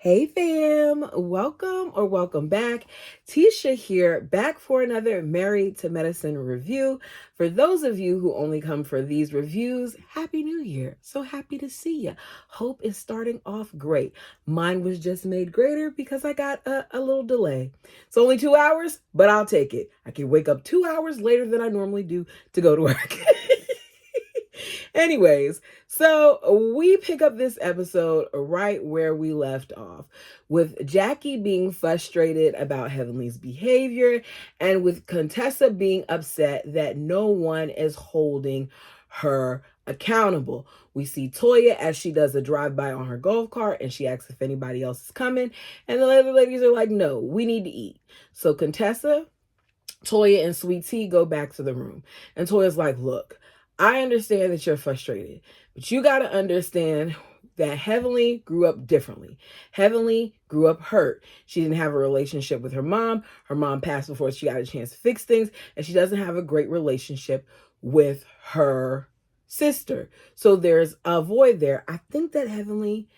Hey fam, welcome back. Tisha here, back for another Married to Medicine review. For those of you who only come for these reviews, Happy New Year. So happy to see you. Hope is starting off great. Mine was just made greater because I got a little delay. It's only 2 hours, but I'll take it. I can wake up 2 hours later than I normally do to go to work. Anyways, so we pick up this episode right where we left off, with Jackie being frustrated about Heavenly's behavior and with Contessa being upset that no one is holding her accountable. We see Toya as she does a drive-by on her golf cart and she asks if anybody else is coming, and the other ladies are like, no, we need to eat. So Contessa, Toya, and Sweet Tea go back to the room. And Toya's like, look, I understand that you're frustrated, but you got to understand that Heavenly grew up differently. Heavenly grew up hurt. She didn't have a relationship with her mom. Her mom passed before she got a chance to fix things, and she doesn't have a great relationship with her sister. So there's a void there. I think that Heavenly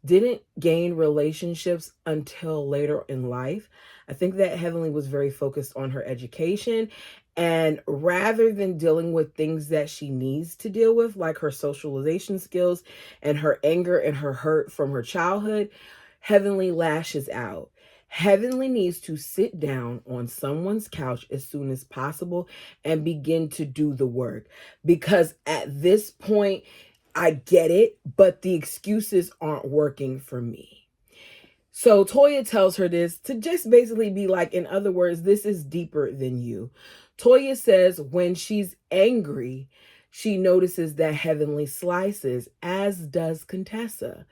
didn't gain relationships until later in life. I think that Heavenly was very focused on her education, and rather than dealing with things that she needs to deal with, like her socialization skills and her anger and her hurt from her childhood, Heavenly lashes out. Heavenly needs to sit down on someone's couch as soon as possible and begin to do the work. Because at this point, I get it, but the excuses aren't working for me. So Toya tells her this to just basically be like, in other words, this is deeper than you. Toya says when she's angry, she notices that Heavenly slices, as does Contessa.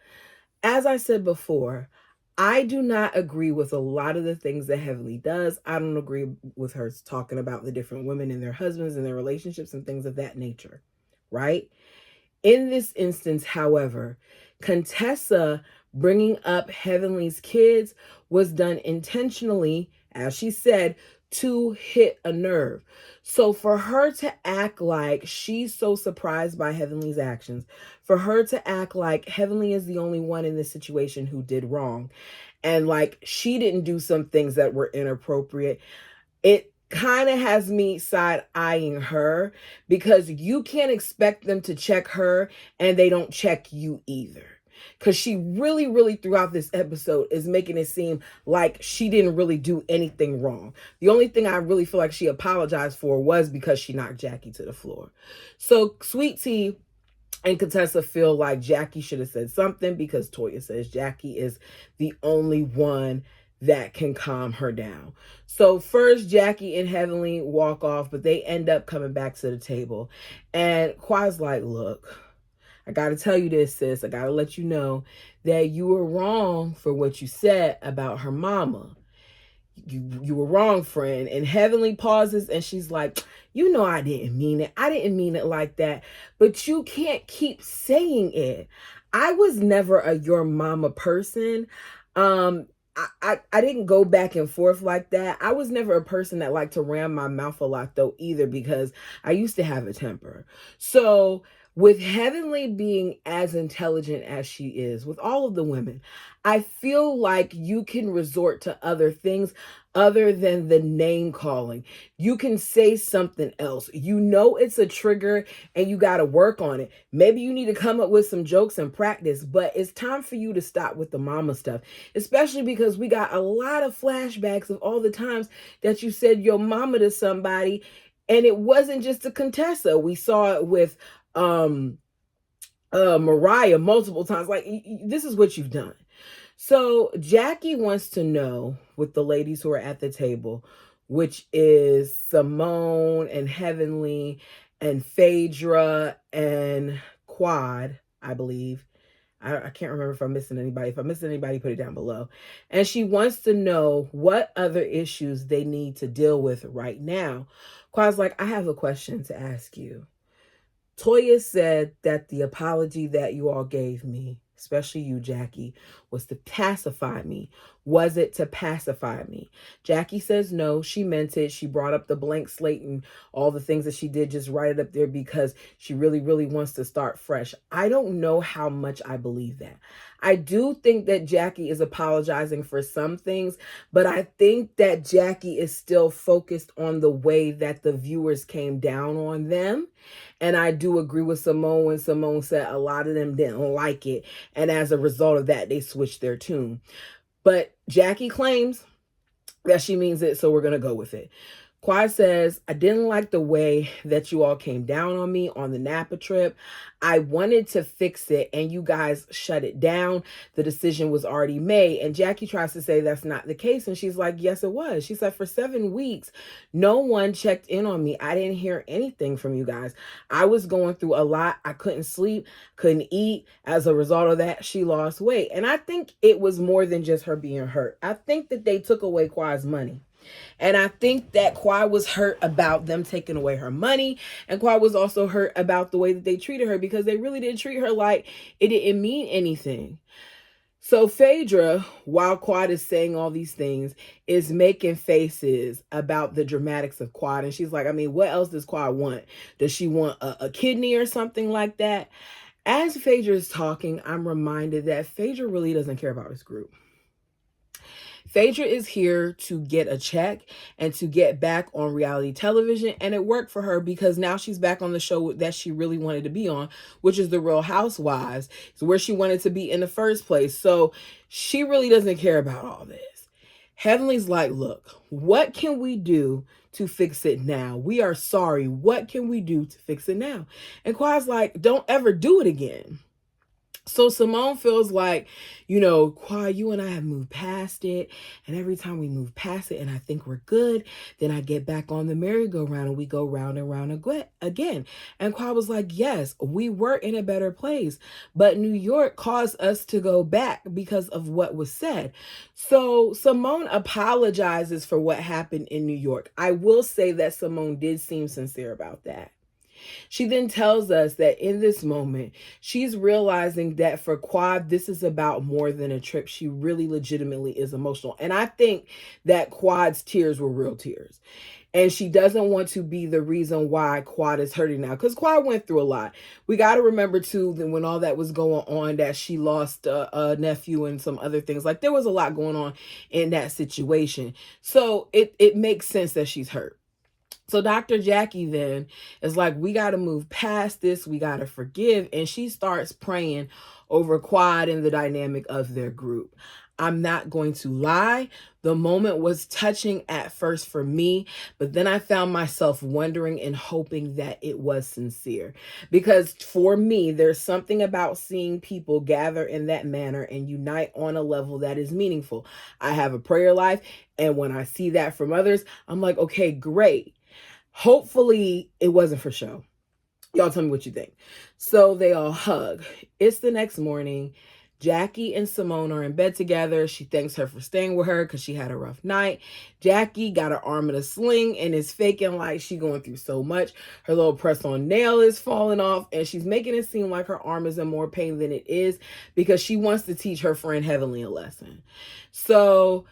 As I said before, I do not agree with a lot of the things that Heavenly does. I don't agree with her talking about the different women and their husbands and their relationships and things of that nature, right? In this instance, however, Contessa bringing up Heavenly's kids was done intentionally, as she said, to hit a nerve. So for her to act like she's so surprised by Heavenly's actions, for her to act like Heavenly is the only one in this situation who did wrong, and like she didn't do some things that were inappropriate, it kind of has me side eyeing her, because you can't expect them to check her and they don't check you either. Because she really throughout this episode is making it seem like she didn't really do anything wrong. The only thing I really feel like she apologized for was because she knocked Jackie to the floor. So Sweet Tea and Contessa feel like Jackie should have said something, because Toya says Jackie is the only one that can calm her down. So first, Jackie and Heavenly walk off, but they end up coming back to the table. And Qua's like, look, I got to tell you this, sis. I got to let you know that you were wrong for what you said about her mama. You were wrong, friend. And Heavenly pauses and she's like, you know, I didn't mean it. I didn't mean it like that. But you can't keep saying it. I was never a your mama person. I didn't go back and forth like that. I was never a person that liked to ram my mouth a lot though either, because I used to have a temper. So with Heavenly being as intelligent as she is, with all of the women, I feel like you can resort to other things other than the name calling. You can say something else. You know it's a trigger and you got to work on it. Maybe you need to come up with some jokes and practice, but it's time for you to stop with the mama stuff, especially because we got a lot of flashbacks of all the times that you said your mama to somebody, and it wasn't just a Contessa. We saw it with Mariah multiple times. Like, this is what you've done. So Jackie wants to know, with the ladies who are at the table, which is Simone and Heavenly and Phaedra and Quad, I believe. I can't remember if I'm missing anybody. If I'm missing anybody, put it down below. And she wants to know what other issues they need to deal with right now. Quad's like, I have a question to ask you. Toya said that the apology that you all gave me especially you, Jackie, was to pacify me. Was it to pacify me? Jackie says no, she meant it. She brought up the blank slate and all the things that she did, just write it up there because she really, really wants to start fresh. I don't know how much I believe that. I do think that Jackie is apologizing for some things, but I think that Jackie is still focused on the way that the viewers came down on them. And I do agree with Simone when Simone said a lot of them didn't like it. And as a result of that, they switched their tune. But Jackie claims that she means it, so we're going to go with it. Quad says, I didn't like the way that you all came down on me on the Napa trip. I wanted to fix it and you guys shut it down. The decision was already made. And Jackie tries to say that's not the case. And she's like, yes, it was. She said, for 7 weeks, no one checked in on me. I didn't hear anything from you guys. I was going through a lot. I couldn't sleep, couldn't eat. As a result of that, she lost weight. And I think it was more than just her being hurt. I think that they took away Quad's money. And I think that Quad was hurt about them taking away her money. And Quad was also hurt about the way that they treated her because they really did treat her like it didn't mean anything. So Phaedra, while Quad is saying all these things, is making faces about the dramatics of Quad. And she's like, I mean, what else does Quad want? Does she want a kidney or something like that? As Phaedra is talking, I'm reminded that Phaedra really doesn't care about this group. Phaedra is here to get a check and to get back on reality television. And it worked for her because now she's back on the show that she really wanted to be on, which is The Real Housewives. It's where she wanted to be in the first place. So she really doesn't care about all this. Heavenly's like, look, what can we do to fix it now? We are sorry. What can we do to fix it now? And Quad's like, don't ever do it again. So Simone feels like, Quad, you and I have moved past it. And every time we move past it and I think we're good, then I get back on the merry-go-round and we go round and round again. And Quad was like, yes, we were in a better place. But New York caused us to go back because of what was said. So Simone apologizes for what happened in New York. I will say that Simone did seem sincere about that. She then tells us that in this moment, she's realizing that for Quad, this is about more than a trip. She really legitimately is emotional. And I think that Quad's tears were real tears. And she doesn't want to be the reason why Quad is hurting now. Because Quad went through a lot. We got to remember, too, that when all that was going on, that she lost a nephew and some other things. Like, there was a lot going on in that situation. So it makes sense that she's hurt. So Dr. Jackie then is like, we got to move past this. We got to forgive. And she starts praying over Quad and the dynamic of their group. I'm not going to lie. The moment was touching at first for me, but then I found myself wondering and hoping that it was sincere. Because for me, there's something about seeing people gather in that manner and unite on a level that is meaningful. I have a prayer life, and when I see that from others, I'm like, okay, great. Hopefully it wasn't for show. Y'all tell me what you think. So they all hug. It's the next morning. Jackie and Simone are in bed together. She thanks her for staying with her because she had a rough night. Jackie got her arm in a sling and is faking like she going through so much. Her little press-on nail is falling off and she's making it seem like her arm is in more pain than it is because she wants to teach her friend Heavenly a lesson. So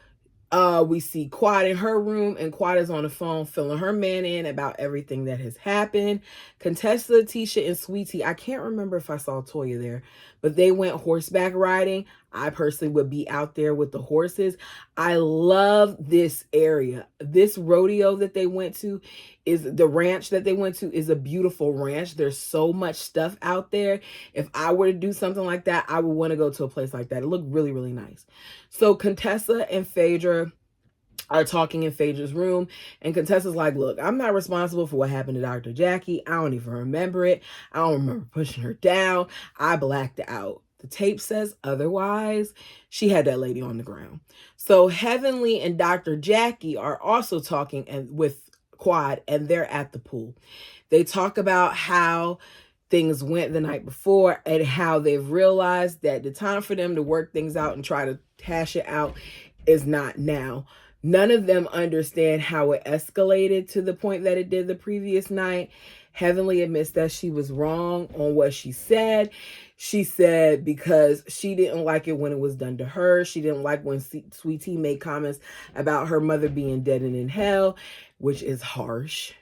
we see Quad in her room, and Quad is on the phone filling her man in about everything that has happened. Contessa, Tisha, and Sweetie, I can't remember if I saw Toya there, but they went horseback riding. I personally would be out there with the horses. I love this area. This rodeo that they went to is the ranch that they went to is a beautiful ranch. There's so much stuff out there. If I were to do something like that, I would want to go to a place like that. It looked really, really nice. So Contessa and Phaedra are talking in Phaedra's room, and Contessa's like, look, I'm not responsible for what happened to Dr. Jackie. I don't even remember it. I don't remember pushing her down. I blacked out. The tape says otherwise. She had that lady on the ground. So Heavenly and Dr. Jackie are also talking with Quad, and they're at the pool. They talk about how things went the night before and how they've realized that the time for them to work things out and try to hash it out is not now. None of them understand how it escalated to the point that it did the previous night. Heavenly admits that she was wrong on what she said. She said because she didn't like it when it was done to her. She didn't like when Sweet Tea made comments about her mother being dead and in hell, which is harsh.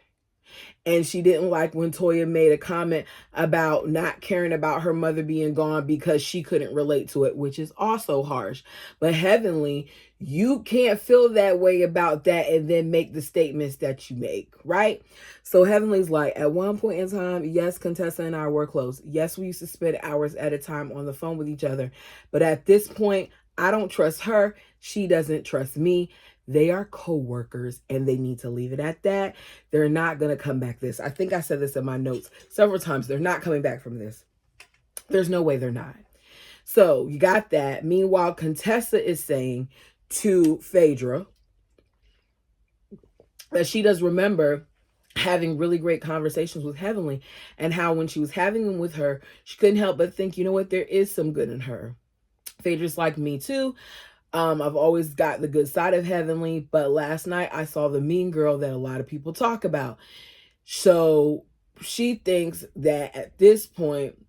And she didn't like when Toya made a comment about not caring about her mother being gone because she couldn't relate to it, which is also harsh. But Heavenly, you can't feel that way about that and then make the statements that you make, right? So Heavenly's like, at one point in time, yes, Contessa and I were close. Yes, we used to spend hours at a time on the phone with each other. But at this point, I don't trust her. She doesn't trust me. They are co-workers and they need to leave it at that. They're not going to come back this. I think I said this in my notes several times. They're not coming back from this. There's no way they're not. So you got that. Meanwhile, Contessa is saying to Phaedra that she does remember having really great conversations with Heavenly and how when she was having them with her, she couldn't help but think, you know what, there is some good in her. Phaedra's like, me too. I've always got the good side of Heavenly, but last night I saw the mean girl that a lot of people talk about. So she thinks that at this point,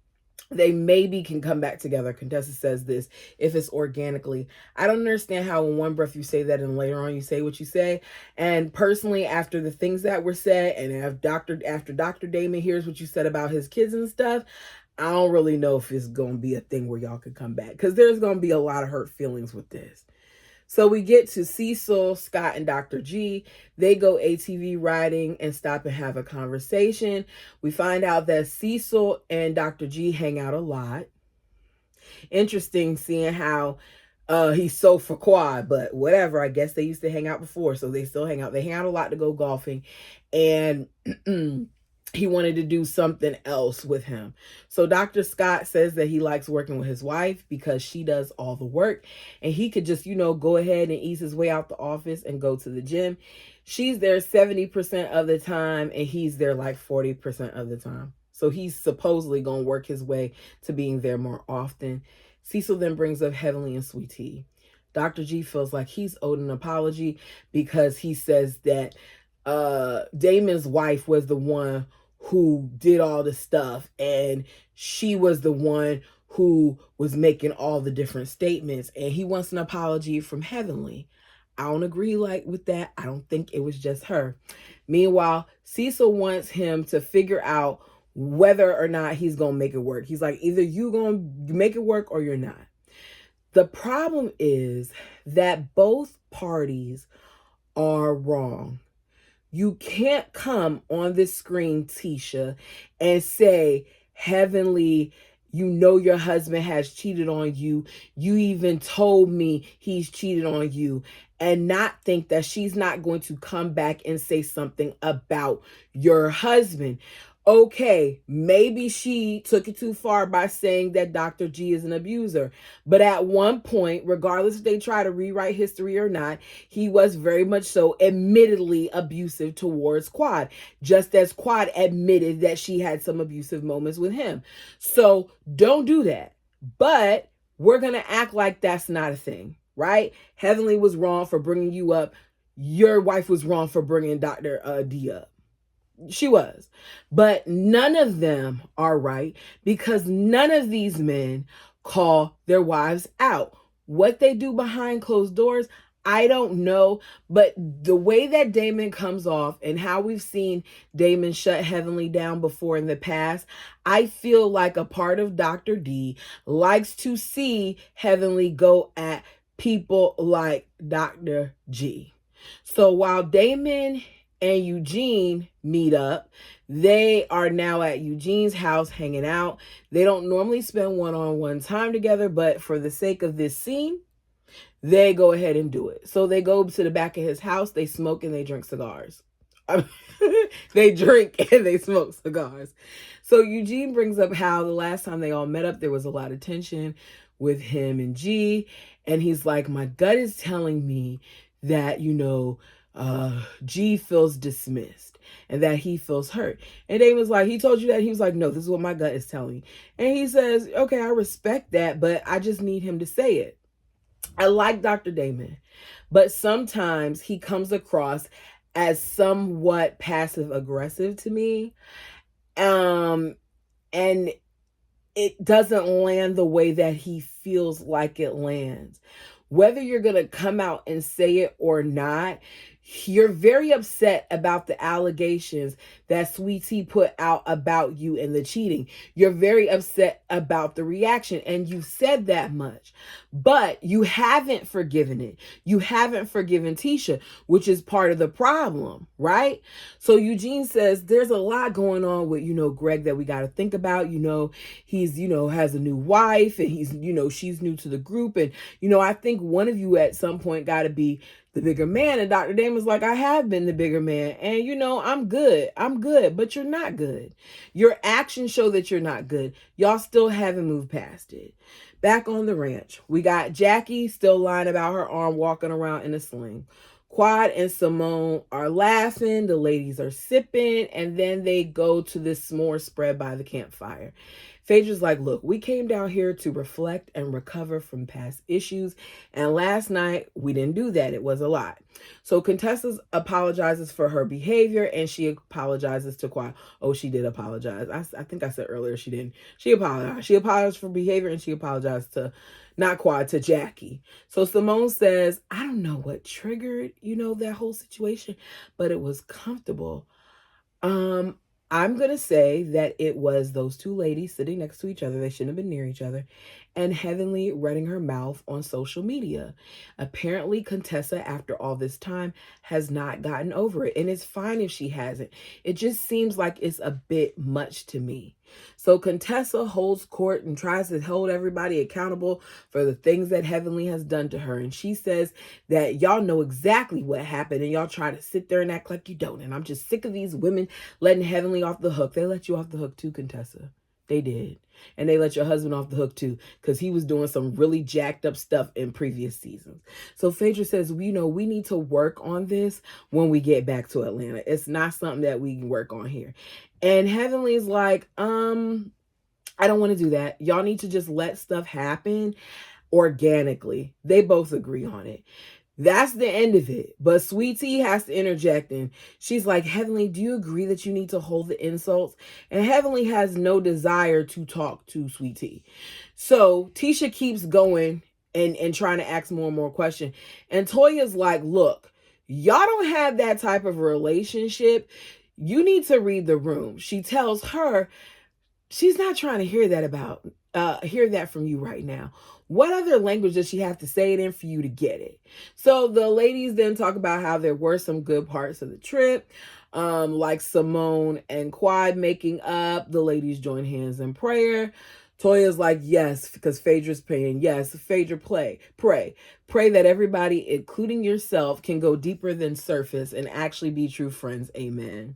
they maybe can come back together. Contessa says this, if it's organically. I don't understand how in one breath you say that and later on you say what you say. And personally, after the things that were said, and after Dr. Damon hears what you said about his kids and stuff, I don't really know if it's going to be a thing where y'all could come back, because there's going to be a lot of hurt feelings with this. So we get to Cecil, Scott, and Dr. G. They go ATV riding and stop and have a conversation. We find out that Cecil and Dr. G hang out a lot. Interesting seeing how he's so for Quad, but whatever. I guess they used to hang out before, so they still hang out. They hang out a lot to go golfing. And he wanted to do something else with him. So Dr. Scott says that he likes working with his wife because she does all the work and he could just, go ahead and ease his way out the office and go to the gym. She's there 70% of the time and he's there like 40% of the time. So he's supposedly going to work his way to being there more often. Cecil then brings up Heavenly and Sweet Tea. Dr. G feels like he's owed an apology because he says that Damon's wife was the one who did all the stuff and she was the one who was making all the different statements, and he wants an apology from Heavenly. I don't agree with that. I don't think it was just her. Meanwhile, Cecil wants him to figure out whether or not he's going to make it work. He's like, either you going to make it work or you're not. The problem is that both parties are wrong. You can't come on this screen, Tisha, and say, Heavenly, your husband has cheated on you. You even told me he's cheated on you, and not think that she's not going to come back and say something about your husband. Okay, maybe she took it too far by saying that Dr. G is an abuser. But at one point, regardless if they try to rewrite history or not, he was very much so admittedly abusive towards Quad, just as Quad admitted that she had some abusive moments with him. So don't do that. But we're going to act like that's not a thing, right? Heavenly was wrong for bringing you up. Your wife was wrong for bringing Dr. D up. She was. But none of them are right because none of these men call their wives out. What they do behind closed doors, I don't know. But the way that Damon comes off and how we've seen Damon shut Heavenly down before in the past, I feel like a part of Dr. D likes to see Heavenly go at people like Dr. G. So while Damon and Eugene meet up, they are now at Eugene's house hanging out. They don't normally spend one-on-one time together, but for the sake of this scene, they go ahead and do it. So they go to the back of his house, they smoke and they drink cigars. They drink and they smoke cigars. So Eugene brings up how the last time they all met up, there was a lot of tension with him and G. And he's like, my gut is telling me that, G feels dismissed and that he feels hurt. And Damon's like, he told you that? He was like, no, this is what my gut is telling me. And he says, okay, I respect that, but I just need him to say it. I like Dr. Damon, but sometimes he comes across as somewhat passive aggressive to me. And it doesn't land the way that he feels like it lands. Whether you're going to come out and say it or not, you're very upset about the allegations that Sweetie put out about you and the cheating. You're very upset about the reaction, and you said that much. But you haven't forgiven it. You haven't forgiven Tisha, which is part of the problem, right? So Eugene says there's a lot going on with, Greg that we got to think about. He's, has a new wife, and he's, she's new to the group. And, I think one of you at some point got to be the bigger man. And Dr. Damon's like, I have been the bigger man. And, I'm good, but you're not good. Your actions show that you're not good. Y'all still haven't moved past it. Back on the ranch, we got Jackie still lying about her arm, walking around in a sling. Quad and Simone are laughing. The ladies are sipping. And then they go to this s'more spread by the campfire. Phaedra's like, look, we came down here to reflect and recover from past issues. And last night, we didn't do that. It was a lot. So Contessa apologizes for her behavior, and she apologizes to Quad. Oh, she did apologize. I think I said earlier she didn't. She apologized. She apologized for behavior, and she apologized to, not Quad, to Jackie. So Simone says, I don't know what triggered, that whole situation, but it was comfortable. I'm going to say that it was those two ladies sitting next to each other. They shouldn't have been near each other. And Heavenly running her mouth on social media. Apparently, Contessa, after all this time, has not gotten over it. And it's fine if she hasn't. It just seems like it's a bit much to me. So Contessa holds court and tries to hold everybody accountable for the things that Heavenly has done to her. And she says that y'all know exactly what happened, and y'all try to sit there and act like you don't. And I'm just sick of these women letting Heavenly off the hook. They let you off the hook too, Contessa. They did. And they let your husband off the hook too, because he was doing some really jacked up stuff in previous seasons. So Phaedra says, we need to work on this when we get back to Atlanta. It's not something that we can work on here. And Heavenly is like, I don't want to do that. Y'all need to just let stuff happen organically. They both agree on it. That's the end of it. But Sweetie has to interject, and she's like, Heavenly, do you agree that you need to hold the insults? And Heavenly has no desire to talk to Sweetie. So Tisha keeps going and trying to ask more and more questions. And Toya's like, look, y'all don't have that type of relationship. You need to read the room. She tells her she's not trying to hear that from you right now. What other language does she have to say it in for you to get it? So the ladies then talk about how there were some good parts of the trip, like Simone and Quad making up. The ladies join hands in prayer. Toya's like, yes, because Phaedra's praying. Yes, Phaedra, pray that everybody, including yourself, can go deeper than surface and actually be true friends. Amen.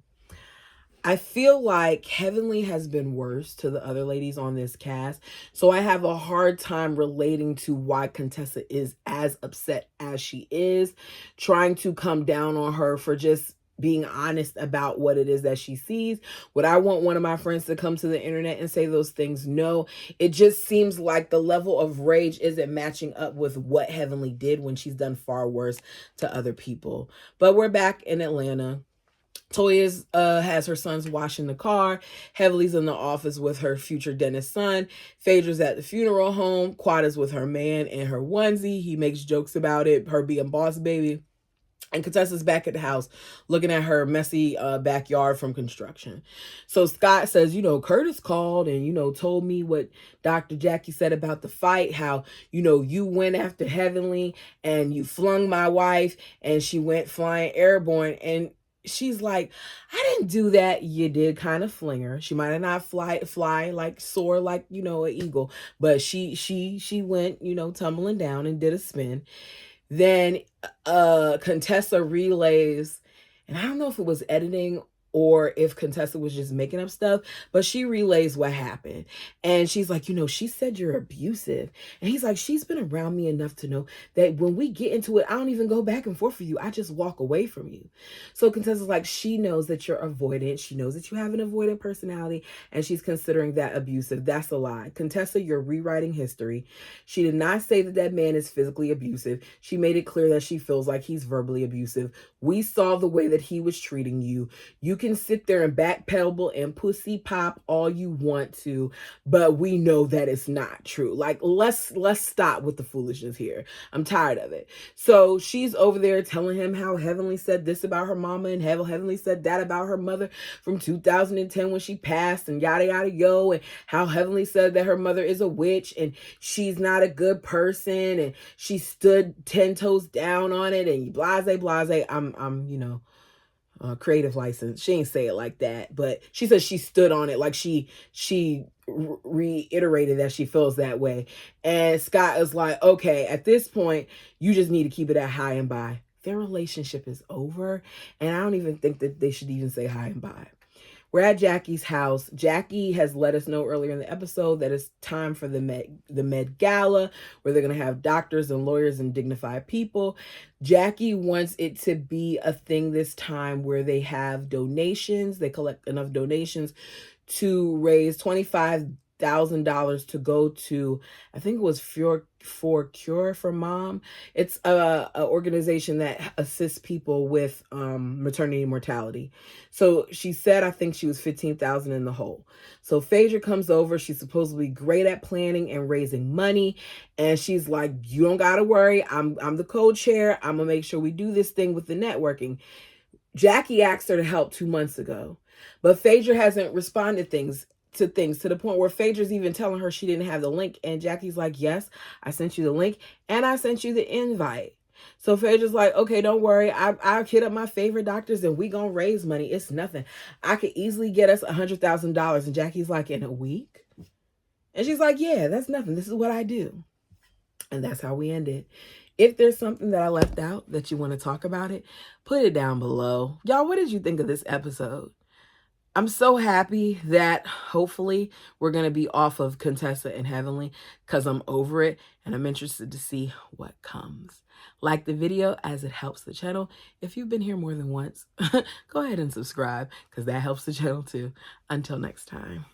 I feel like Heavenly has been worse to the other ladies on this cast. So I have a hard time relating to why Contessa is as upset as she is, trying to come down on her for just being honest about what it is that she sees. Would I want one of my friends to come to the internet and say those things? No. It just seems like the level of rage isn't matching up with what Heavenly did when she's done far worse to other people. But we're back in Atlanta. Toya has her sons washing the car. Heavenly's in the office with her future dentist son. Phaedra's at the funeral home. Quad is with her man in her onesie. He makes jokes about it, her being boss baby. And Contessa's back at the house looking at her messy backyard from construction. So Scott says, Curtis called and, told me what Dr. Jackie said about the fight, how, you went after Heavenly and you flung my wife and she went flying airborne. And she's like, I didn't do that. You did kind of fling her. She might have not fly like soar like, an eagle, but she went, tumbling down and did a spin. Then Contessa relays, and I don't know if it was editing or if Contessa was just making up stuff, but she relays what happened. And she's like, she said you're abusive. And he's like, she's been around me enough to know that when we get into it, I don't even go back and forth for you. I just walk away from you. So Contessa's like, she knows that you're avoidant. She knows that you have an avoidant personality, and she's considering that abusive. That's a lie. Contessa, you're rewriting history. She did not say that man is physically abusive. She made it clear that she feels like he's verbally abusive. We saw the way that he was treating you. You can can sit there and backpedal and pussy pop all you want to, but we know that it's not true. Like, let's stop with the foolishness here. I'm tired of it. So she's over there telling him how Heavenly said this about her mama and Heavenly said that about her mother from 2010 when she passed, and yada yada yo, and how Heavenly said that her mother is a witch and she's not a good person and she stood 10 toes down on it, and blase blase. I'm creative license. She ain't say it like that, but she says she stood on it, like she reiterated that she feels that way. And Scott is like, okay, at this point, you just need to keep it at high and by. Their relationship is over, and I don't even think that they should even say high and by. We're at Jackie's house. Jackie has let us know earlier in the episode that it's time for the Med Gala, where they're going to have doctors and lawyers and dignified people. Jackie wants it to be a thing this time where they have donations. They collect enough donations to raise $25,000 to go to, I think it was for Cure for Mom. It's a organization that assists people with maternity mortality. So she said, I think she was 15,000 in the hole. So Phaedra comes over. She's supposedly great at planning and raising money, and she's like, you don't gotta worry, I'm the co-chair. I'm gonna make sure we do this thing with the networking. Jackie asked her to help 2 months ago, but Phaedra hasn't responded to the point where Phaedra's even telling her she didn't have the link. And Jackie's like, yes, I sent you the link and I sent you the invite. So Phaedra's like, okay, don't worry. I'll hit up my favorite doctors and we gonna raise money. It's nothing. I could easily get us $100,000. And Jackie's like, in a week? And she's like, yeah, that's nothing. This is what I do. And that's how we ended. If there's something that I left out that you want to talk about it, put it down below. Y'all, what did you think of this episode? I'm so happy that hopefully we're going to be off of Contessa and Heavenly, because I'm over it and I'm interested to see what comes. Like the video as it helps the channel. If you've been here more than once, go ahead and subscribe because that helps the channel too. Until next time.